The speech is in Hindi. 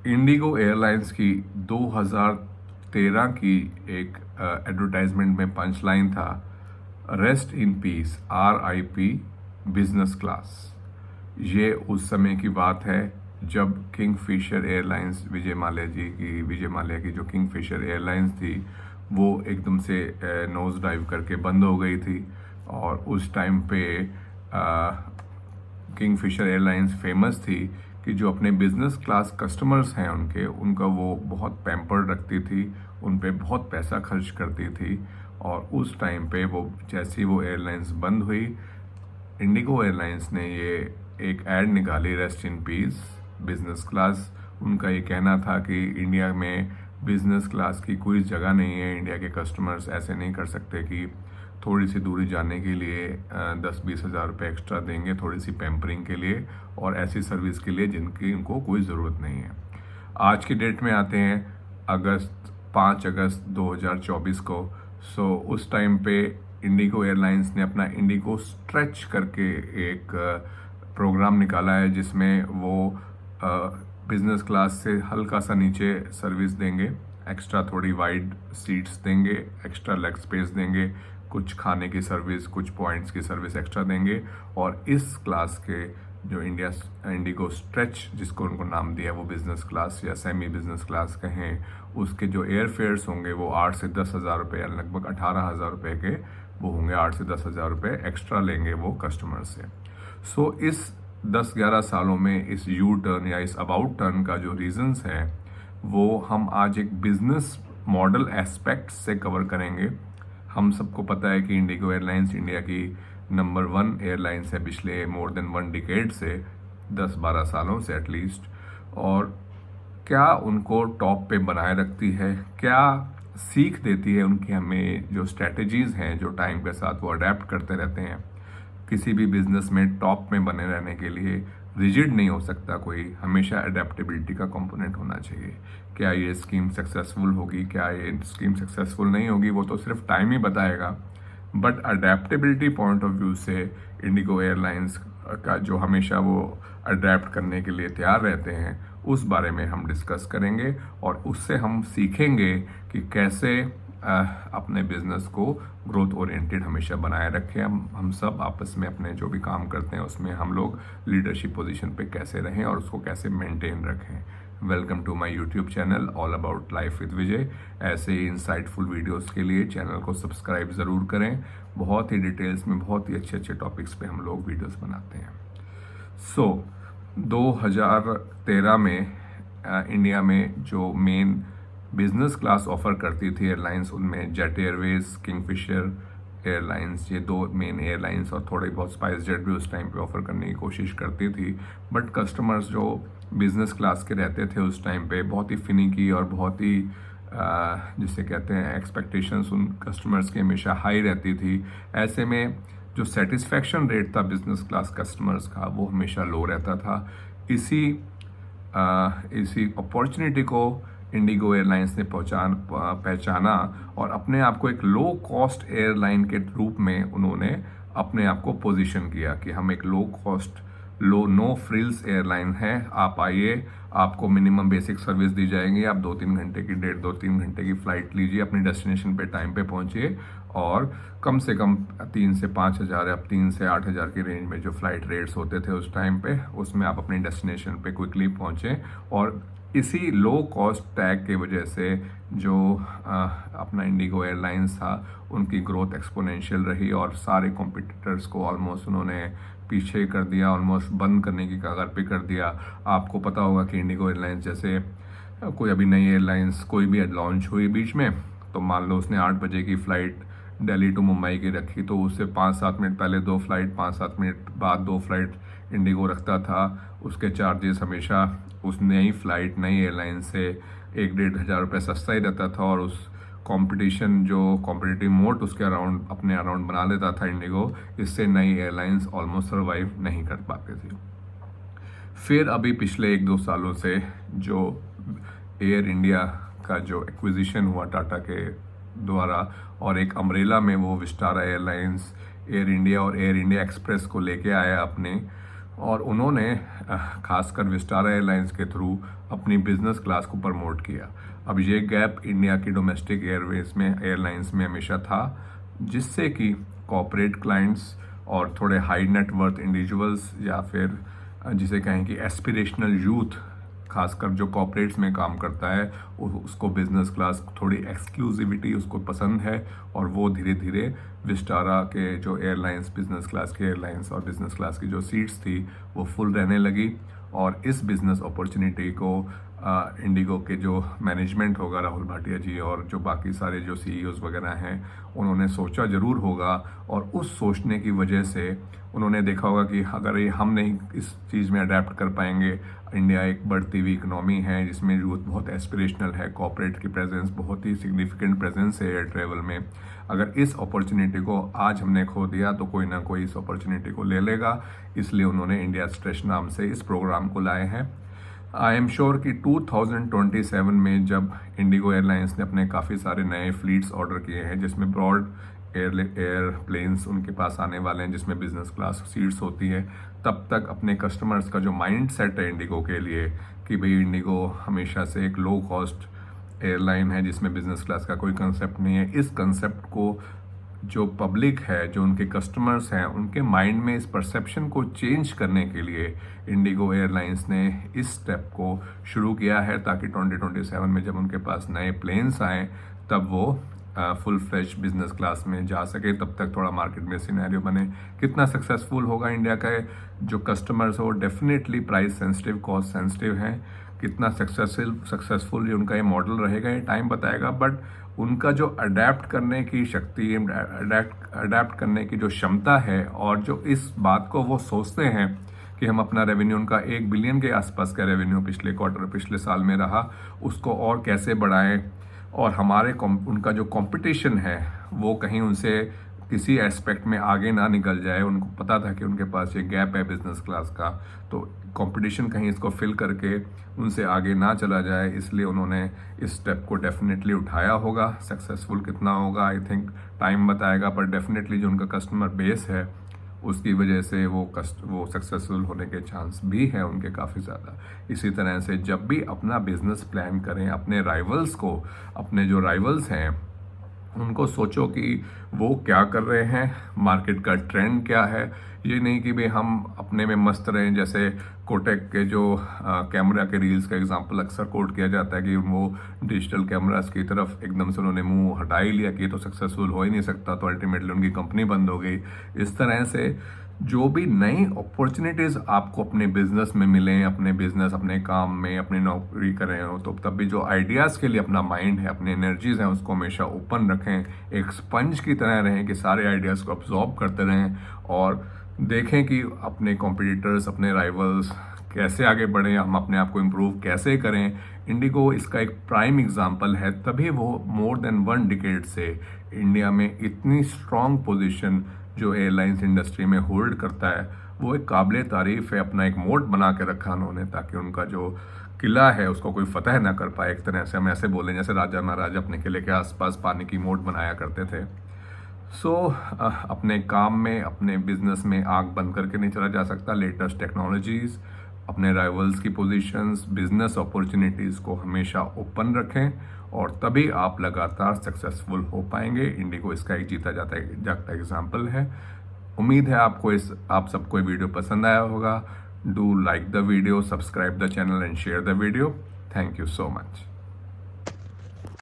इंडिगो एयरलाइंस की 2013 की एक एडवर्टाइजमेंट में पंच लाइन था, rest in peace, RIP business class. ये उस समय की बात है जब किंगफिशर एयरलाइंस, विजय माल्या की जो किंगफिशर एयरलाइंस थी वो एकदम से नोज डाइव करके बंद हो गई थी। और उस टाइम पे किंगफिशर एयरलाइंस फेमस थी कि जो अपने बिजनेस क्लास कस्टमर्स हैं उनका वो बहुत पैम्पर्ड रखती थी, उन पे बहुत पैसा खर्च करती थी। और उस टाइम पे वो जैसी वो एयरलाइंस बंद हुई, इंडिगो एयरलाइंस ने ये एक ऐड निकाली, rest in peace business class. उनका ये कहना था कि इंडिया में बिजनेस क्लास की कोई जगह नहीं है, इंडिया के कस्टमर्स ऐसे नहीं कर सकते कि थोड़ी सी दूरी जाने के लिए 10-20 हज़ार रुपये एक्स्ट्रा देंगे थोड़ी सी पैम्परिंग के लिए और ऐसी सर्विस के लिए जिनकी उनको कोई ज़रूरत नहीं है। आज की डेट में आते हैं 5 अगस्त 2024 को। उस टाइम पे इंडिगो एयरलाइंस ने अपना इंडिगो स्ट्रेच करके एक प्रोग्राम निकाला है जिसमें वो बिजनेस क्लास से हल्का सा नीचे सर्विस देंगे, एक्स्ट्रा थोड़ी वाइड सीट्स देंगे, एक्स्ट्रा लेग स्पेस देंगे, कुछ खाने की सर्विस, कुछ पॉइंट्स की सर्विस एक्स्ट्रा देंगे। और इस क्लास के जो इंडिगो स्ट्रेच जिसको उनको नाम दिया है वो बिजनेस क्लास या सेमी बिजनेस क्लास कहें, उसके जो एयर फेयर्स होंगे वो 8 से 10 हज़ार रुपये या लगभग 18 हज़ार रुपये के वो होंगे। 8 से 10 हज़ार रुपये एक्स्ट्रा लेंगे वो कस्टमर से। इस 10-11 सालों में इस यू टर्न या इस अबाउट टर्न का जो रीजंस है वो हम आज एक बिजनेस मॉडल एस्पेक्ट से कवर करेंगे। हम सबको पता है कि इंडिगो एयरलाइंस इंडिया की नंबर 1 एयरलाइंस है पिछले मोर देन 1 डिकेड से, 10-12 सालों से एटलीस्ट। और क्या उनको टॉप पे बनाए रखती है, क्या सीख देती है उनकी हमें जो स्ट्रेटजीज़ हैं जो टाइम के साथ वो अडेप्ट करते रहते हैं। किसी भी बिजनेस में टॉप में बने रहने के लिए रिजिड नहीं हो सकता कोई, हमेशा अडेप्टेबिलिटी का कंपोनेंट होना चाहिए। क्या ये स्कीम सक्सेसफुल होगी, क्या ये स्कीम सक्सेसफुल नहीं होगी, वो तो सिर्फ टाइम ही बताएगा। But adaptability point of view से इंडिगो एयरलाइंस का जो हमेशा वो अडेप्ट करने के लिए तैयार रहते हैं उस बारे में हम डिस्कस करेंगे। और उससे हम सीखेंगे कि कैसे अपने बिजनेस को ग्रोथ ओरिएंटेड हमेशा बनाए रखें। हम सब आपस में अपने जो भी काम करते हैं उसमें हम लोग लीडरशिप पोजीशन पे कैसे रहें और उसको कैसे मेंटेन रखें। Welcome to my YouTube channel all about life with Vijay. ऐसे ही इंसाइटफुल वीडियोस के लिए चैनल को सब्सक्राइब ज़रूर करें। बहुत ही डिटेल्स में बहुत ही अच्छे अच्छे टॉपिक्स पे हम लोग वीडियोस बनाते हैं। 2013 में इंडिया में जो मेन बिजनेस क्लास ऑफर करती थी एयरलाइंस, उनमें जेट एयरवेज, किंगफिशर एयरलाइंस, ये 2 मेन एयरलाइंस, और थोड़ी बहुत स्पाइस जेट भी उस टाइम पे ऑफर करने की कोशिश करती थी। बट कस्टमर्स जो बिजनेस क्लास के रहते थे उस टाइम पे बहुत ही फिनिकी और बहुत ही जिसे कहते हैं एक्सपेक्टेशंस उन कस्टमर्स की हमेशा हाई रहती थी। ऐसे में जो सेटिस्फेक्शन रेट था बिजनेस क्लास कस्टमर्स का वो हमेशा लो रहता था। इसी अपॉर्चुनिटी को इंडिगो एयरलाइंस ने पहचाना और अपने आप को एक लो कॉस्ट एयरलाइन के रूप में उन्होंने अपने आप को पोजीशन किया कि हम एक low cost, no frills airline है। आप आइए, आपको मिनिमम बेसिक सर्विस दी जाएगी, आप 2-3 घंटे की 2-3 घंटे की फ्लाइट लीजिए, अपनी डेस्टिनेशन पे टाइम पे पहुंचिए और कम से कम 3 से 5 हज़ार या 3 से 8 हज़ार की रेंज में जो फ्लाइट रेट्स होते थे उस टाइम पे, उसमें आप अपनी डेस्टिनेशन पे क्विकली पहुंचे। और इसी लो कॉस्ट टैग की वजह से जो अपना इंडिगो एयरलाइंस था उनकी ग्रोथ एक्सपोनेंशियल रही और सारे कॉम्पिटिटर्स को ऑलमोस्ट उन्होंने पीछे कर दिया, ऑलमोस्ट बंद करने की कगार पे कर दिया। आपको पता होगा कि इंडिगो एयरलाइंस जैसे कोई अभी नई एयरलाइंस कोई भी लॉन्च हुई बीच में, तो मान लो उसने 8 बजे की फ़्लाइट दिल्ली टू मुंबई की रखी, तो उससे 5-7 मिनट पहले 2 फ्लाइट, 5-7 मिनट बाद 2 फ्लाइट इंडिगो रखता था। उसके चार्जेस हमेशा उस नई फ्लाइट, नई एयरलाइन से 1-1.5 हज़ार रुपये सस्ता ही रहता था। और उस कंपटीशन जो कॉम्पिटिटिव मोड उसके अपने अराउंड बना लेता था इंडिगो, इससे नई एयरलाइंस ऑलमोस्ट सर्वाइव नहीं कर पाते थे। फिर अभी पिछले 1-2 सालों से जो एयर इंडिया का जो एक्विजिशन हुआ टाटा के द्वारा और एक अम्ब्रेला में वो विस्टारा एयरलाइंस, एयर इंडिया और एयर इंडिया एक्सप्रेस को लेके आया अपने, और उन्होंने खासकर विस्टारा एयरलाइंस के थ्रू अपनी बिजनेस क्लास को प्रमोट किया। अब ये गैप इंडिया की डोमेस्टिक एयरवेज में एयरलाइंस में हमेशा था, जिससे कि कॉर्पोरेट क्लाइंट्स और थोड़े हाई नेटवर्थ इंडिविजुअल्स या फिर जिसे कहें कि एस्पिरेशनल यूथ, खासकर जो कॉर्पोरेट्स में काम करता है, उसको बिजनेस क्लास थोड़ी एक्सक्लूसिविटी उसको पसंद है, और वो धीरे धीरे विस्टारा के जो एयरलाइंस, बिजनेस क्लास के एयरलाइंस और बिजनेस क्लास की जो सीट्स थी वो फुल रहने लगी। और इस बिजनेस अपॉर्चुनिटी को इंडिगो के जो मैनेजमेंट होगा, राहुल भाटिया जी और जो बाकी सारे जो सीईओज वगैरह हैं, उन्होंने सोचा ज़रूर होगा, और उस सोचने की वजह से उन्होंने देखा होगा कि अगर ये हम नहीं इस चीज़ में अडेप्ट कर पाएंगे, इंडिया एक बढ़ती हुई इकनॉमी है जिसमें यूथ बहुत एस्पिरेशनल है, कॉर्पोरेट की प्रेजेंस बहुत ही सिग्निफिकेंट प्रेजेंस है एयर ट्रेवल में, अगर इस अपॉर्चुनिटी को आज हमने खो दिया तो कोई ना कोई इस अपॉर्चुनिटी को ले लेगा। इसलिए उन्होंने इंडिया स्ट्रेच नाम से इस प्रोग्राम को लाए हैं। आई एम श्योर कि 2027 में जब इंडिगो एयरलाइंस ने अपने काफ़ी सारे नए फ्लीट्स ऑर्डर किए हैं, जिसमें ब्रॉड एयरप्लेन्स उनके पास आने वाले हैं, जिसमें बिजनेस क्लास सीट्स होती है, तब तक अपने कस्टमर्स का जो माइंड सेट है इंडिगो के लिए कि भाई इंडिगो हमेशा से एक लो कॉस्ट एयरलाइन है जिसमें बिजनेस क्लास का कोई कंसेप्ट नहीं है, इस कंसेप्ट को जो पब्लिक है, जो उनके कस्टमर्स हैं, उनके माइंड में इस परसेप्शन को चेंज करने के लिए इंडिगो एयरलाइंस ने इस स्टेप को शुरू किया है, ताकि 2027 में जब उनके पास नए प्लेन्स आएँ तब वो फुल फ्लेश बिजनेस क्लास में जा सके। तब तक थोड़ा मार्केट में सिनेरियो बने। कितना सक्सेसफुल होगा इंडिया का जो कस्टमर्स हो, definitely price sensitive, cost sensitive हैं, कितना सक्सेसफुल ये उनका ये मॉडल रहेगा ये टाइम बताएगा। बट उनका जो अडेप्ट करने की शक्ति, अडेप्ट करने की जो क्षमता है, और जो इस बात को वो सोचते हैं कि हम अपना रेवेन्यू, उनका 1 बिलियन के आसपास का रेवेन्यू पिछले साल में रहा, उसको और कैसे बढ़ाएं, और हमारे उनका जो कंपटीशन है वो कहीं उनसे किसी एस्पेक्ट में आगे ना निकल जाए। उनको पता था कि उनके पास ये गैप है बिजनेस क्लास का, तो कंपटीशन कहीं इसको फिल करके उनसे आगे ना चला जाए, इसलिए उन्होंने इस स्टेप को डेफिनेटली उठाया होगा। सक्सेसफुल कितना होगा आई थिंक टाइम बताएगा, पर डेफिनेटली जो उनका कस्टमर बेस है उसकी वजह से वो सक्सेसफुल होने के चांस भी हैं उनके काफ़ी ज़्यादा। इसी तरह से जब भी अपना बिजनेस प्लान करें, अपने राइवल्स को, अपने जो राइवल्स हैं उनको सोचो कि वो क्या कर रहे हैं, मार्केट का ट्रेंड क्या है। ये नहीं कि भाई हम अपने में मस्त रहें, जैसे कोटेक के जो कैमरा के रील्स का एग्जांपल अक्सर कोट किया जाता है कि वो डिजिटल कैमरास की तरफ एकदम से उन्होंने मुंह हटा ही लिया कि ये तो सक्सेसफुल हो ही नहीं सकता, तो अल्टीमेटली उनकी कंपनी बंद हो गई। इस तरह से जो भी नई अपॉर्चुनिटीज़ आपको अपने बिजनेस में मिलें, अपने बिजनेस, अपने काम में, अपनी नौकरी कर रहे हो, तो तब भी जो आइडियाज़ के लिए अपना माइंड है, अपनी एनर्जीज़ हैं, उसको हमेशा ओपन रखें, एक स्पंज की तरह रहें कि सारे आइडियाज़ को अब्जॉर्ब करते रहें, और देखें कि अपने कॉम्पिटिटर्स, अपने राइवल्स कैसे आगे बढ़ें, हम अपने आप को इम्प्रूव कैसे करें। इंडिगो इसका एक प्राइम एग्जाम्पल है, तभी वो मोर देन 1 डिकेड से इंडिया में इतनी स्ट्रॉन्ग पोजीशन जो एयरलाइंस इंडस्ट्री में होल्ड करता है, वो एक काबिल तारीफ है। अपना एक मोट बना के रखा उन्होंने, ताकि उनका जो किला है उसको कोई फतह ना कर पाए। एक तरह से हम ऐसे बोलें जैसे राजा महाराजा अपने किले के आसपास पानी की मोट बनाया करते थे। अपने काम में, अपने बिजनेस में आग बंद करके नहीं चला जा सकता। लेटेस्ट टेक्नोलॉजीज़, अपने राइवल्स की पोजीशंस, बिजनेस अपॉर्चुनिटीज़ को हमेशा ओपन रखें, और तभी आप लगातार सक्सेसफुल हो पाएंगे। इंडिगो इसका एक जीता जागता एग्जाम्पल है। उम्मीद है आप सबको ये वीडियो पसंद आया होगा। Do like the video, subscribe the channel and share the video. Thank you so much.